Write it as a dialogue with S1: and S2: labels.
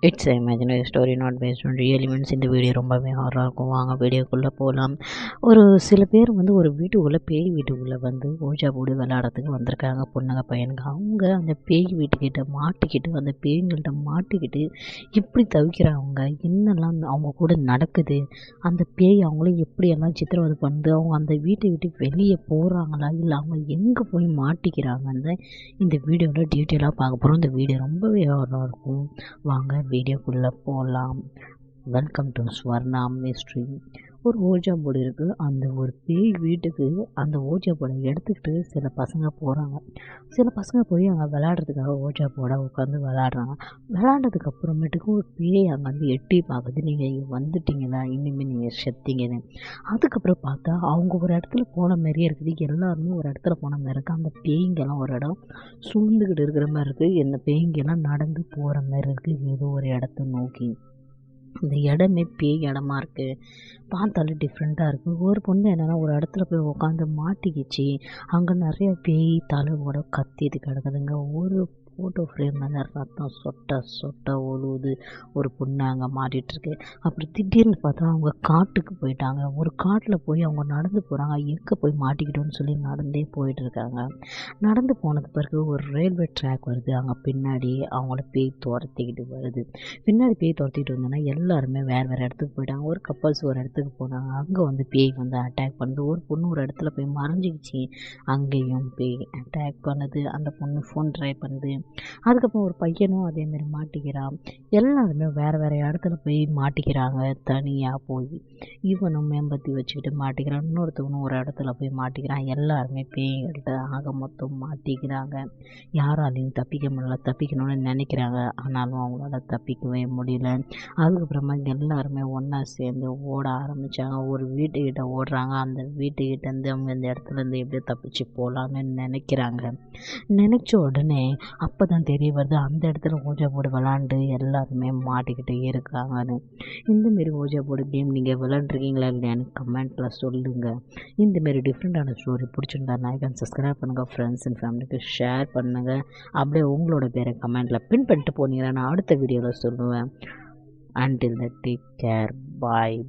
S1: It's imaginary story not based on real events. இந்த video ரொம்பவே ஹாரராக இருக்கும். வாங்க வீடியோக்குள்ளே போகலாம். ஒரு சில பேர் ஒரு வீட்டுக்குள்ளே பேய் வீட்டுக்குள்ளே ஓஜா போர்டு விளையாடுறதுக்கு வந்திருக்காங்க. பொண்ணுங்க பையனுங்க அவங்க அந்த பேய் வீட்டுக்கிட்ட மாட்டிக்கிட்டு அந்த பேய்கள்கிட்ட மாட்டிக்கிட்டு இப்படி தவிக்கிறாங்க. என்னெல்லாம் அவங்க கூட நடக்குது, அந்த பேய் அவங்கள எப்படியெல்லாம் சித்திரவதை பண்ணுது, அவங்க அந்த வீட்டை விட்டு வெளியே போகிறாங்களா இல்லை அவங்க எங்கே போய் மாட்டிக்கிறாங்கன்னு இந்த வீடியோவில் டீட்டெயிலாக பார்க்க போகிறோம். இந்த வீடியோ ரொம்பவே ஹாரராக இருக்கும். வாங்க வீடியோக்குள்ளே போகலாம். Welcome to Swarna mystery. ஒரு ஓஜா போர்டு இருக்குது. அந்த ஒரு பேய் வீட்டுக்கு அந்த ஓஜா போர்டை எடுத்துக்கிட்டு சில பசங்க போகிறாங்க. சில பசங்க போய் அங்கே விளையாடுறதுக்காக ஓஜா போர்டை உட்காந்து விளையாடுறாங்க. விளையாண்டதுக்கு அப்புறமேட்டுக்கு ஒரு பேய் அங்கே எட்டி பார்க்குது. நீங்கள் இங்கே வந்துட்டீங்களா, இனிமேல் நீங்கள் செத்தீங்கன்னு. அதுக்கப்புறம் பார்த்தா அவங்க ஒரு இடத்துல போன மாதிரியே இருக்குது. எல்லாருமே ஒரு இடத்துல போன மாதிரி இருக்குது. அந்த பேய்ங்கெல்லாம் ஒரு இடம் சூழ்ந்துக்கிட்டு இருக்கிற மாதிரி இருக்குது. இந்த பேய்ங்கெல்லாம் நடந்து போகிற மாதிரி இருக்குது ஏதோ ஒரு இடத்த நோக்கி. அந்த இடமே பேய் இடமா இருக்குது. பார்த்தாலே டிஃப்ரெண்ட்டாக இருக்குது. ஒரு பொண்ணு என்னென்னா ஒரு இடத்துல போய் உட்காந்து மாட்டிக்கிச்சு. அங்கே நிறைய பேய் தலைவோட கத்திட்டு கிடக்குதுங்க. ஒரு ஃபோட்டோ ஃப்ரேம் மேலே ரத்தம் சொட்ட சொட்ட ஒழுகுது. ஒரு பொண்ணு அங்கே மாட்டிகிட்ருக்கு. அப்புறம் திடீர்னு பார்த்தா அவங்க காட்டுக்கு போயிட்டாங்க. ஒரு காட்டில் போய் அவங்க நடந்து போகிறாங்க. எங்கே போய் மாட்டிக்கிட்டோன்னு சொல்லி நடந்தே போயிட்டுருக்காங்க. நடந்து போனது பிறகு ஒரு ரயில்வே ட்ராக் வருது. அங்கே பின்னாடி அவங்கள பேய் துரத்திக்கிட்டு வருது. பின்னாடி பேய் துரத்திக்கிட்டு வந்தோன்னா எல்லாருமே வேறு இடத்துக்கு போயிட்டாங்க. ஒரு கப்பல்ஸ் ஒரு இடத்துக்கு போனாங்க. அங்கே பேய் அட்டாக் பண்ணுது. ஒரு பொண்ணு ஒரு இடத்துல போய் மறைஞ்சிக்கிச்சு. அங்கேயும் பேய் அட்டாக் பண்ணுது. அந்த பொண்ணு ஃபோன் ட்ரை பண்ணுது. அதுக்கப்புறம் ஒரு பையனும் அதேமாரி மாட்டிக்கிறான். எல்லாருமே வேறு இடத்துல போய் மாட்டிக்கிறாங்க. தனியாக போய் இவனும் மேம்பத்தி வச்சுக்கிட்டு மாட்டிக்கிறான். இன்னொருத்தவனும் ஒரு இடத்துல போய் மாட்டிக்கிறான். எல்லாருமே பேய்கள்கிட்ட ஆக மொத்தம் மாட்டிக்கிறாங்க. யாராலையும் தப்பிக்க முடியல. தப்பிக்கணும்னு நினைக்கிறாங்க, ஆனாலும் அவங்களால தப்பிக்கவே முடியல. அதுக்கப்புறமா எல்லாருமே ஒன்றா சேர்ந்து ஓட ஆரம்பித்தாங்க. ஒரு வீட்டுக்கிட்ட ஓடுறாங்க. அந்த வீட்டுக்கிட்டேருந்து அவங்க இந்த இடத்துலேருந்து எப்படியோ தப்பிச்சு போகலான்னு நினைக்கிறாங்க. நினச்ச உடனே அப்போ தான் தெரிய வருது அந்த இடத்துல ஓஜா போர்டு விளாண்டு எல்லாருமே மாட்டிக்கிட்டு இருக்காங்கன்னு. இந்தமாரி ஓஜா போர்டு கேம் நீங்கள் விளாண்டுருக்கீங்களா இல்லையான்னு கமெண்ட்டில் சொல்லுங்கள். இந்தமாரி டிஃப்ரெண்ட்டான ஸ்டோரி பிடிச்சிருந்தா லைக் சப்ஸ்கிரைப் பண்ணுங்கள். ஃப்ரெண்ட்ஸ் அண்ட் ஃபேமிலிக்கு ஷேர் பண்ணுங்கள். அப்படியே உங்களோட பேரை கமெண்ட்டில் பின் பண்ணிட்டு போனீங்கன்னா நான் அடுத்த வீடியோவில் சொல்லுவேன். Until then, take care. Bye.